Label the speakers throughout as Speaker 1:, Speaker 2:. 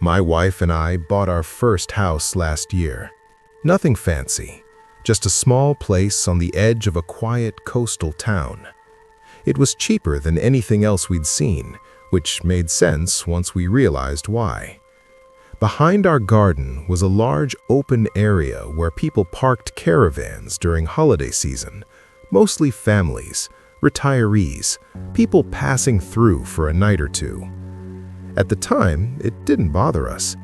Speaker 1: My wife and I bought our first house last year. Nothing fancy, just a small place on the edge of a quiet coastal town. It was cheaper than anything else we'd seen, which made sense once we realized why. Behind our garden was a large open area where people parked caravans during holiday season, mostly families, retirees, people passing through for a night or two. At the time, it didn't bother us.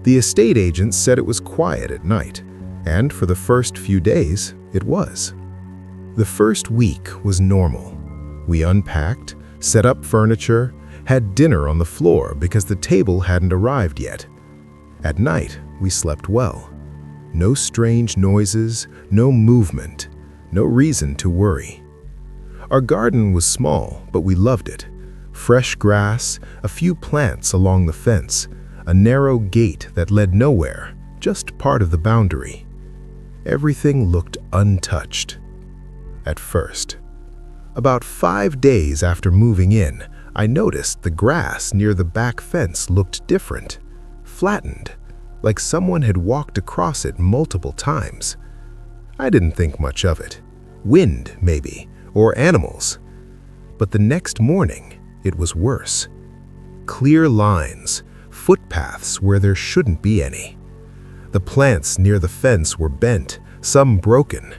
Speaker 1: The estate agent said it was quiet at night, and for the first few days, it was. The first week was normal. We unpacked, set up furniture, had dinner on the floor because the table hadn't arrived yet. At night, we slept well. No strange noises, no movement, no reason to worry. Our garden was small, but we loved it. Fresh grass, a few plants along the fence, a narrow gate that led nowhere, just part of the boundary. Everything looked untouched. At first. About 5 days after moving in, I noticed the grass near the back fence looked different, flattened, like someone had walked across it multiple times. I didn't think much of it. Wind, maybe, or animals. But the next morning, it was worse. Clear lines, footpaths where there shouldn't be any. The plants near the fence were bent, some broken.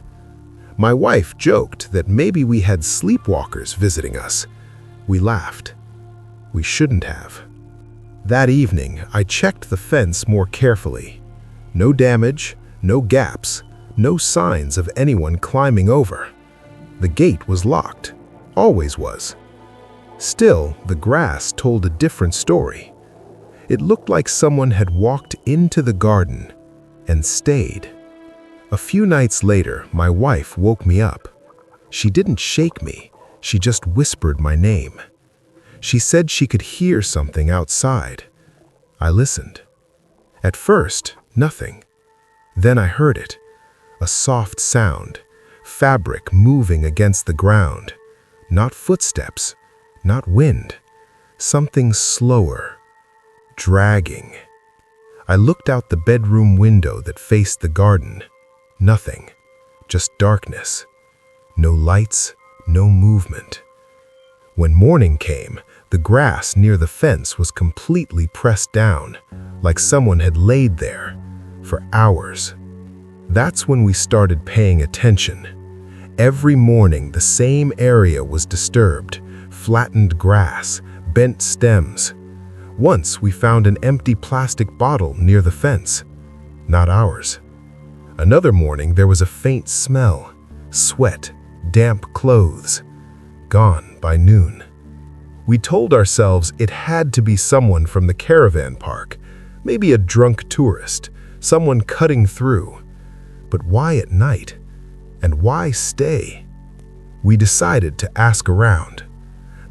Speaker 1: My wife joked that maybe we had sleepwalkers visiting us. We laughed. We shouldn't have. That evening, I checked the fence more carefully. No damage, no gaps, no signs of anyone climbing over. The gate was locked, always was. Still, the grass told a different story. It looked like someone had walked into the garden and stayed. A few nights later, my wife woke me up. She didn't shake me, she just whispered my name. She said she could hear something outside. I listened. At first, nothing. Then I heard it. A soft sound, fabric moving against the ground. Not footsteps, not wind. Something slower, dragging. I looked out the bedroom window that faced the garden. Nothing, just darkness. No lights, no movement. When morning came, the grass near the fence was completely pressed down, like someone had laid there for hours. That's when we started paying attention. Every morning, the same area was disturbed, flattened grass, bent stems. Once we found an empty plastic bottle near the fence. Not ours. Another morning, there was a faint smell, sweat, damp clothes. Gone by noon. We told ourselves it had to be someone from the caravan park, maybe a drunk tourist, someone cutting through. But why at night? And why stay? We decided to ask around.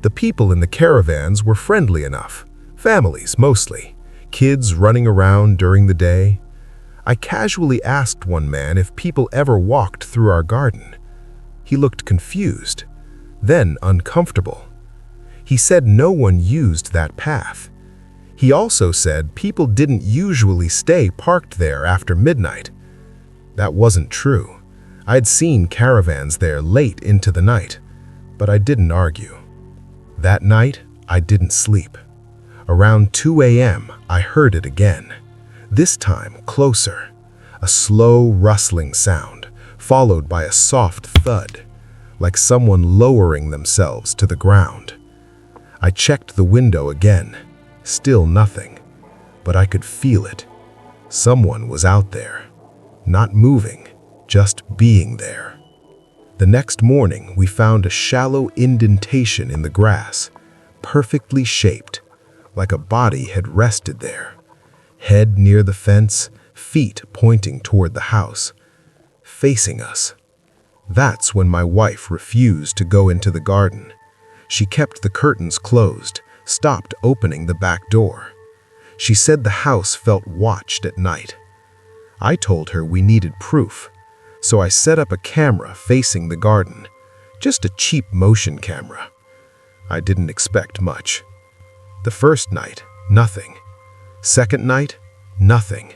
Speaker 1: The people in the caravans were friendly enough, families mostly, kids running around during the day. I casually asked one man if people ever walked through our garden. He looked confused, then uncomfortable. He said no one used that path. He also said people didn't usually stay parked there after midnight. That wasn't true. I'd seen caravans there late into the night, but I didn't argue. That night, I didn't sleep. Around 2 a.m., I heard it again. This time, closer. A slow, rustling sound, followed by a soft thud, like someone lowering themselves to the ground. I checked the window again. Still nothing. But I could feel it. Someone was out there. Not moving, just being there. The next morning, we found a shallow indentation in the grass, perfectly shaped, like a body had rested there. Head near the fence, feet pointing toward the house, facing us. That's when my wife refused to go into the garden. She kept the curtains closed, stopped opening the back door. She said the house felt watched at night. I told her we needed proof, so I set up a camera facing the garden, just a cheap motion camera. I didn't expect much. The first night, nothing. Second night, nothing.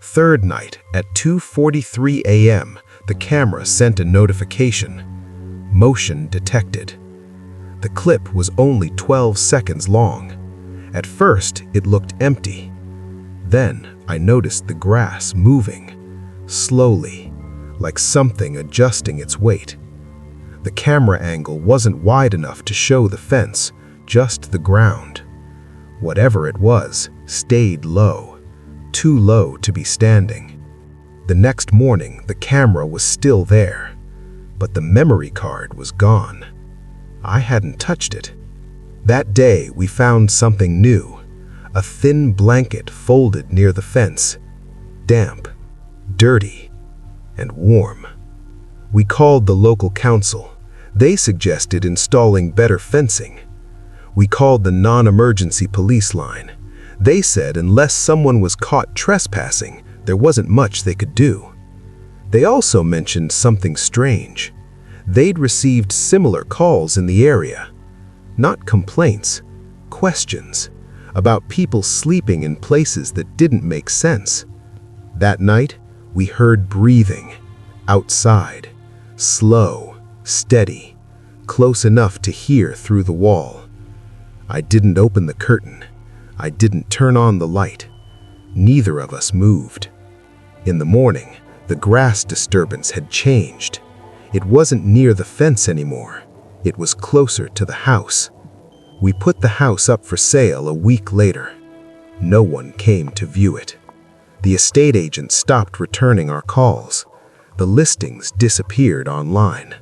Speaker 1: Third night, at 2:43 a.m., the camera sent a notification. Motion detected. The clip was only 12 seconds long. At first, it looked empty. Then, I noticed the grass moving, slowly, like something adjusting its weight. The camera angle wasn't wide enough to show the fence, just the ground. Whatever it was, stayed low, too low to be standing. The next morning, the camera was still there, but the memory card was gone. I hadn't touched it. That day, we found something new, a thin blanket folded near the fence, damp, dirty, and warm. We called the local council. They suggested installing better fencing. We called the non-emergency police line. They said unless someone was caught trespassing, there wasn't much they could do. They also mentioned something strange. They'd received similar calls in the area. Not complaints, questions about people sleeping in places that didn't make sense. That night, we heard breathing, outside, slow, steady, close enough to hear through the wall. I didn't open the curtain. I didn't turn on the light. Neither of us moved. In the morning, the grass disturbance had changed. It wasn't near the fence anymore. It was closer to the house. We put the house up for sale a week later. No one came to view it. The estate agent stopped returning our calls. The listings disappeared online.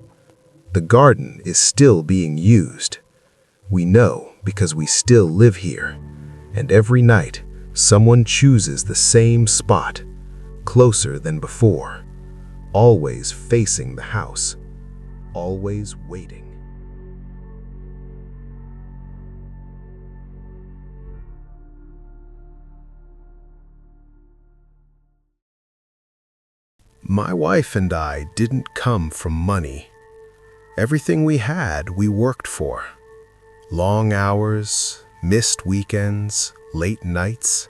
Speaker 1: The garden is still being used. We know because we still live here. And every night, someone chooses the same spot, closer than before, always facing the house, always waiting. My wife and I didn't come from money. Everything we had, we worked for. Long hours, missed weekends, late nights.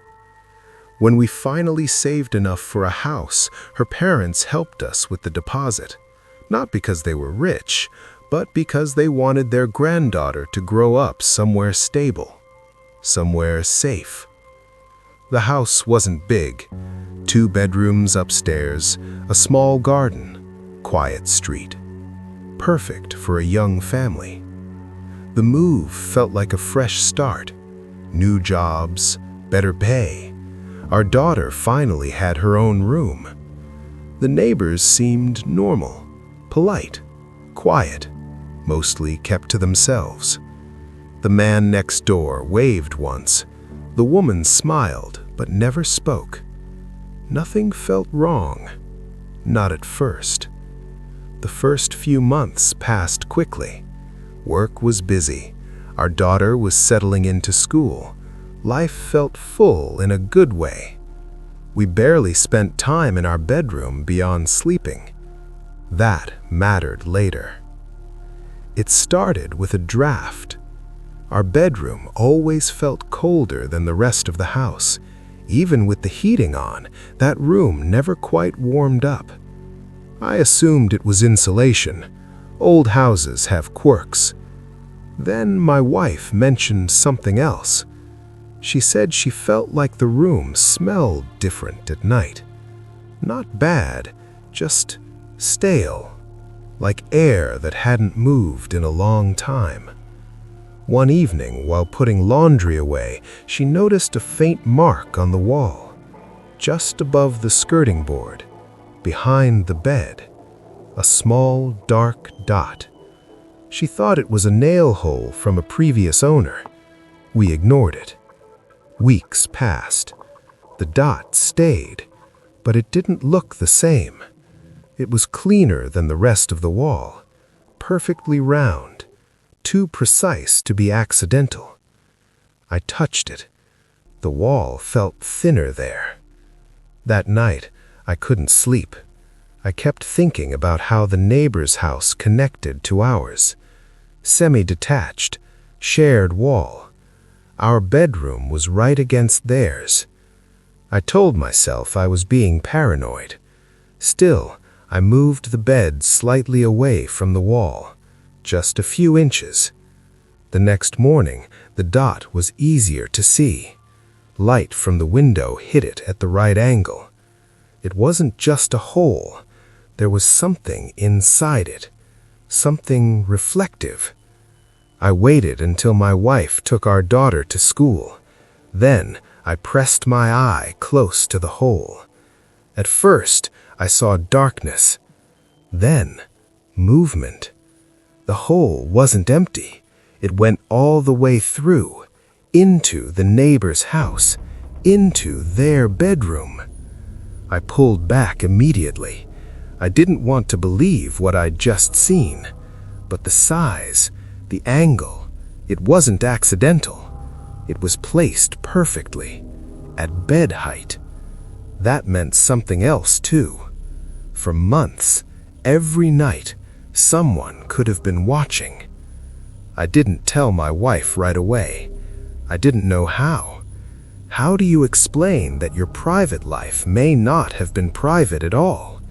Speaker 1: When we finally saved enough for a house, her parents helped us with the deposit. Not because they were rich, but because they wanted their granddaughter to grow up somewhere stable, somewhere safe. The house wasn't big. 2 bedrooms upstairs, a small garden, quiet street. Perfect for a young family. The move felt like a fresh start. New jobs, better pay. Our daughter finally had her own room. The neighbors seemed normal, polite, quiet, mostly kept to themselves. The man next door waved once. The woman smiled, but never spoke. Nothing felt wrong, not at first. The first few months passed quickly. Work was busy. Our daughter was settling into school. Life felt full in a good way. We barely spent time in our bedroom beyond sleeping. That mattered later. It started with a draft. Our bedroom always felt colder than the rest of the house. Even with the heating on, that room never quite warmed up. I assumed it was insulation. Old houses have quirks. Then my wife mentioned something else. She said she felt like the room smelled different at night. Not bad, just stale, like air that hadn't moved in a long time. One evening, while putting laundry away, she noticed a faint mark on the wall, just above the skirting board, behind the bed, a small, dark dot. She thought it was a nail hole from a previous owner. We ignored it. Weeks passed. The dot stayed, but it didn't look the same. It was cleaner than the rest of the wall, perfectly round, too precise to be accidental. I touched it. The wall felt thinner there. That night, I couldn't sleep. I kept thinking about how the neighbor's house connected to ours. Semi-detached, shared wall. Our bedroom was right against theirs. I told myself I was being paranoid. Still, I moved the bed slightly away from the wall, just a few inches. The next morning, the dot was easier to see. Light from the window hit it at the right angle. It wasn't just a hole. There was something inside it, something reflective. I waited until my wife took our daughter to school. Then I pressed my eye close to the hole. At first, I saw darkness. Then, movement. The hole wasn't empty. It went all the way through, into the neighbor's house, into their bedroom. I pulled back immediately. I didn't want to believe what I'd just seen. But the size, the angle, it wasn't accidental. It was placed perfectly, at bed height. That meant something else too. For months, every night, someone could have been watching. I didn't tell my wife right away. I didn't know how. How do you explain that your private life may not have been private at all?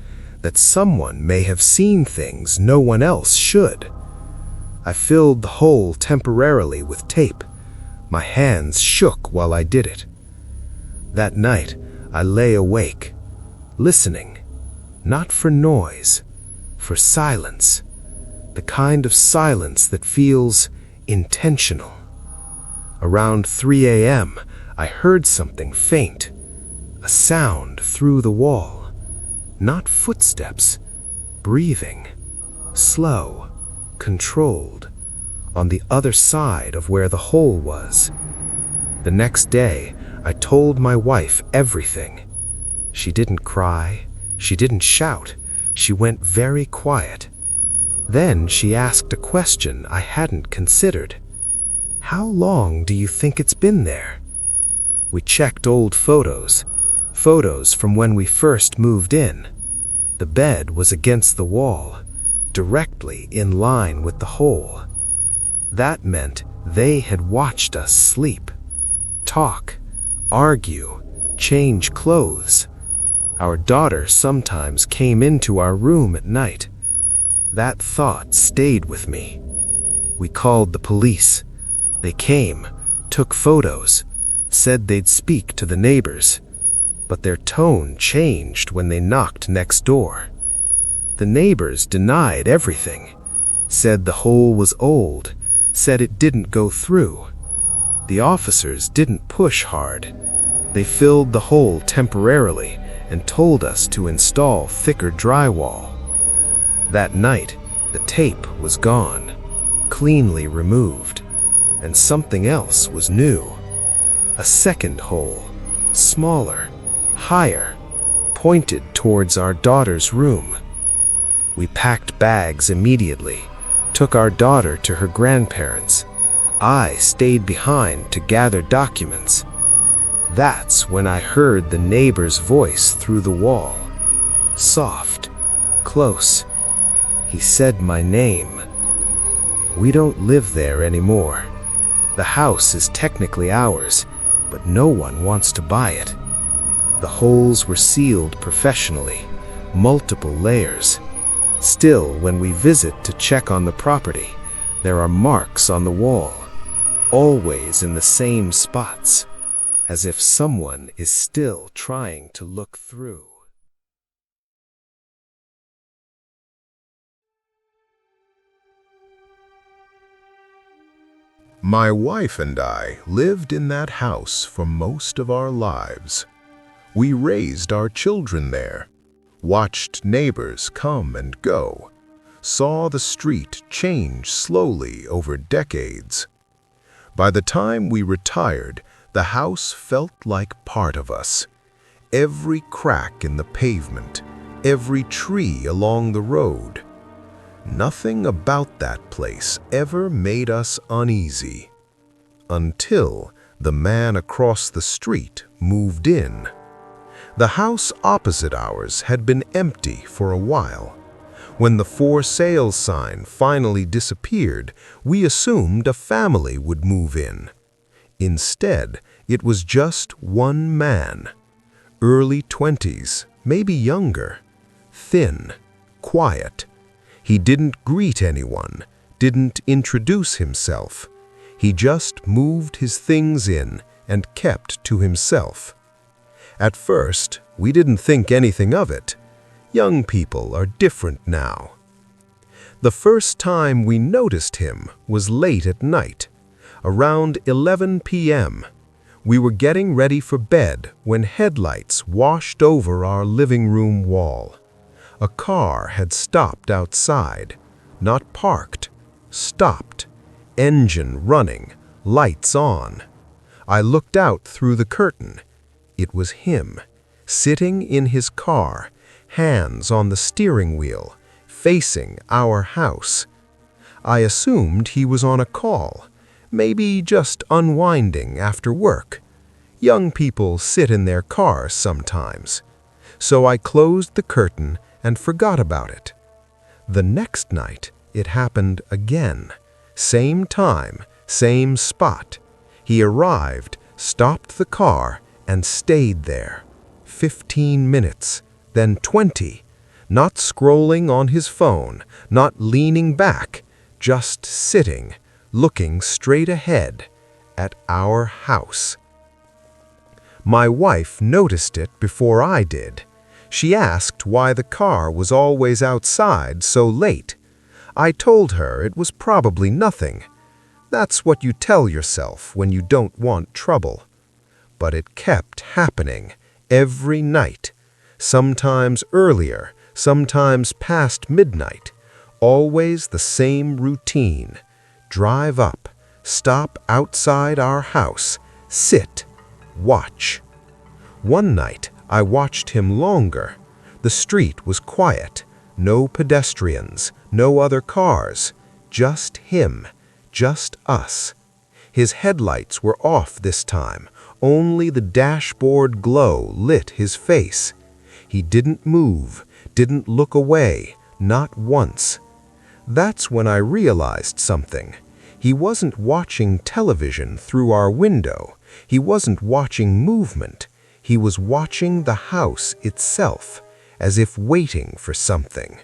Speaker 1: That someone may have seen things no one else should? I filled the hole temporarily with tape. My hands shook while I did it. That night, I lay awake, listening, not for noise, for silence. The kind of silence that feels intentional. Around 3 a.m., I heard something faint, a sound through the wall. Not footsteps, breathing, slow, controlled, on the other side of where the hole was. The next day, I told my wife everything. She didn't cry, she didn't shout, she went very quiet. Then she asked a question I hadn't considered. How long do you think it's been there? We checked old photos from when we first moved in. The bed was against the wall, directly in line with the hole. That meant they had watched us sleep, talk, argue, change clothes. Our daughter sometimes came into our room at night. That thought stayed with me. We called the police. They came, took photos, said they'd speak to the neighbors. But their tone changed when they knocked next door. The neighbors denied everything, said the hole was old, said it didn't go through. The officers didn't push hard. They filled the hole temporarily and told us to install thicker drywall. That night, the tape was gone, cleanly removed, and something else was new. A second hole, smaller, higher, pointed towards our daughter's room. We packed bags immediately, took our daughter to her grandparents. I stayed behind to gather documents. That's when I heard the neighbor's voice through the wall. Soft, close. He said my name. We don't live there anymore. The house is technically ours, but no one wants to buy it. The holes were sealed professionally, multiple layers. Still, when we visit to check on the property, there are marks on the wall, always in the same spots, as if someone is still trying to look through.
Speaker 2: My wife and I lived in that house for most of our lives. We raised our children there, watched neighbors come and go, saw the street change slowly over decades. By the time we retired, the house felt like part of us. Every crack in the pavement, every tree along the road. Nothing about that place ever made us uneasy. Until the man across the street moved in. The house opposite ours had been empty for a while. When the for sale sign finally disappeared, we assumed a family would move in. Instead, it was just one man. Early 20s, maybe younger. Thin, quiet. He didn't greet anyone, didn't introduce himself. He just moved his things in and kept to himself. At first, we didn't think anything of it. Young people are different now. The first time we noticed him was late at night, around 11 p.m. We were getting ready for bed when headlights washed over our living room wall. A car had stopped outside, not parked, stopped, engine running, lights on. I looked out through the curtain. It was him, sitting in his car, hands on the steering wheel, facing our house. I assumed he was on a call, maybe just unwinding after work. Young people sit in their cars sometimes. So I closed the curtain and forgot about it. The next night, it happened again. Same time, same spot. He arrived, stopped the car, and stayed there. 15 minutes, then 20. Not scrolling on his phone, not leaning back, just sitting, looking straight ahead at our house. My wife noticed it before I did. She asked why the car was always outside so late. I told her it was probably nothing. That's what you tell yourself when you don't want trouble. But it kept happening every night, sometimes earlier, sometimes past midnight. Always the same routine. Drive up, stop outside our house, sit, watch. One night, I watched him longer. The street was quiet, no pedestrians, no other cars, just him, just us. His headlights were off this time, only the dashboard glow lit his face. He didn't move, didn't look away, not once. That's when I realized something. He wasn't watching television through our window. He wasn't watching movement. He was watching the house itself, as if waiting for something.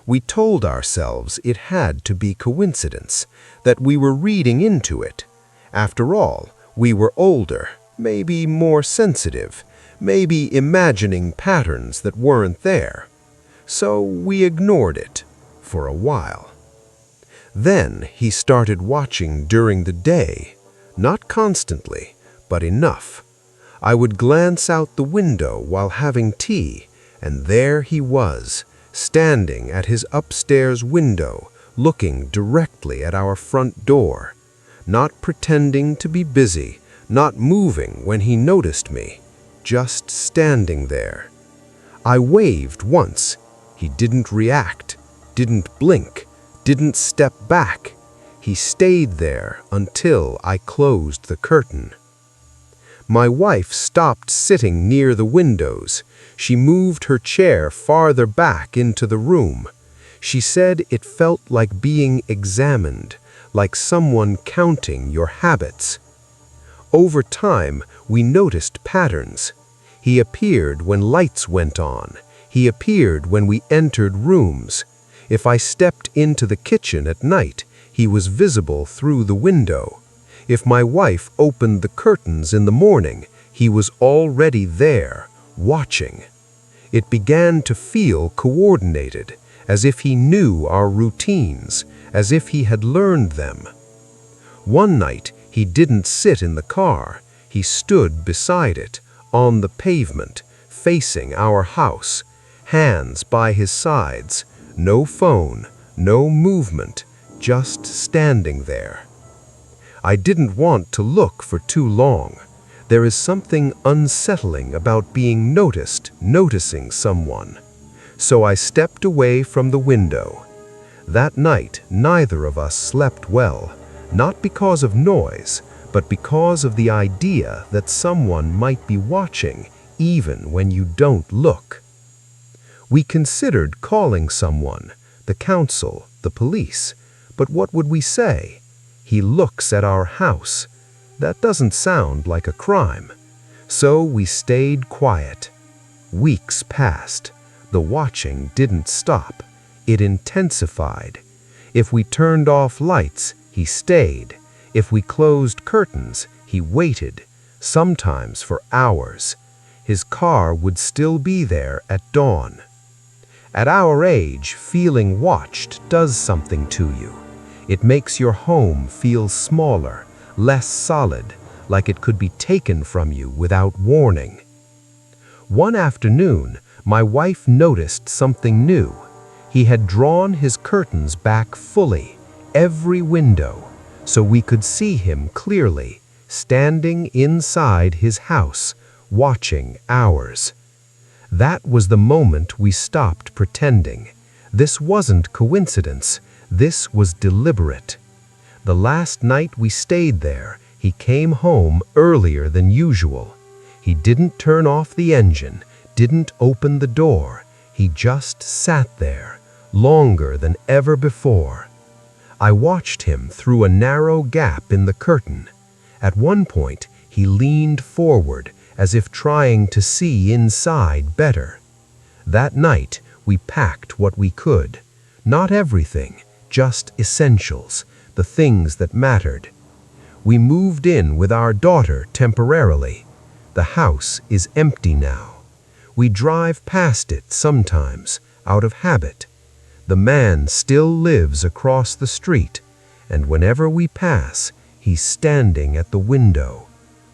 Speaker 2: We told ourselves it had to be coincidence, that we were reading into it. After all, we were older, maybe more sensitive, maybe imagining patterns that weren't there. So we ignored it for a while. Then he started watching during the day, not constantly, but enough. I would glance out the window while having tea, and there he was, standing at his upstairs window, looking directly at our front door, not pretending to be busy, not moving when he noticed me, just standing there. I waved once. He didn't react, didn't blink, didn't step back. He stayed there until I closed the curtain. My wife stopped sitting near the windows. She moved her chair farther back into the room. She said it felt like being examined, like someone counting your habits. Over time, we noticed patterns. He appeared when lights went on. He appeared when we entered rooms. If I stepped into the kitchen at night, he was visible through the window. If my wife opened the curtains in the morning, he was already there, watching. It began to feel coordinated, as if he knew our routines, as if he had learned them. One night, he didn't sit in the car. He stood beside it, on the pavement, facing our house, hands by his sides, no phone, no movement, just standing there. I didn't want to look for too long. There is something unsettling about being noticed, noticing someone. So I stepped away from the window. That night, neither of us slept well, not because of noise, but because of the idea that someone might be watching, even when you don't look. We considered calling someone, the council, the police, but what would we say? He looks at our house.
Speaker 1: That doesn't sound like a crime. So we stayed quiet. Weeks passed. The watching didn't stop. It intensified. If we turned off lights, he stayed. If we closed curtains, he waited, sometimes for hours. His car would still be there at dawn. At our age, feeling watched does something to you. It makes your home feel smaller, less solid, like it could be taken from you without warning. One afternoon, my wife noticed something new. He had drawn his curtains back fully, every window, so we could see him clearly, standing inside his house, watching ours. That was the moment we stopped pretending. This wasn't coincidence. This was deliberate. The last night we stayed there, he came home earlier than usual. He didn't turn off the engine, didn't open the door. He just sat there, longer than ever before. I watched him through a narrow gap in the curtain. At one point, he leaned forward, as if trying to see inside better. That night, we packed what we could. Not everything, just essentials, the things that mattered. We moved in with our daughter temporarily. The house is empty now. We drive past it sometimes, out of habit. The man still lives across the street, and whenever we pass, he's standing at the window,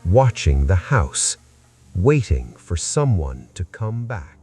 Speaker 1: watching the house, waiting for someone to come back.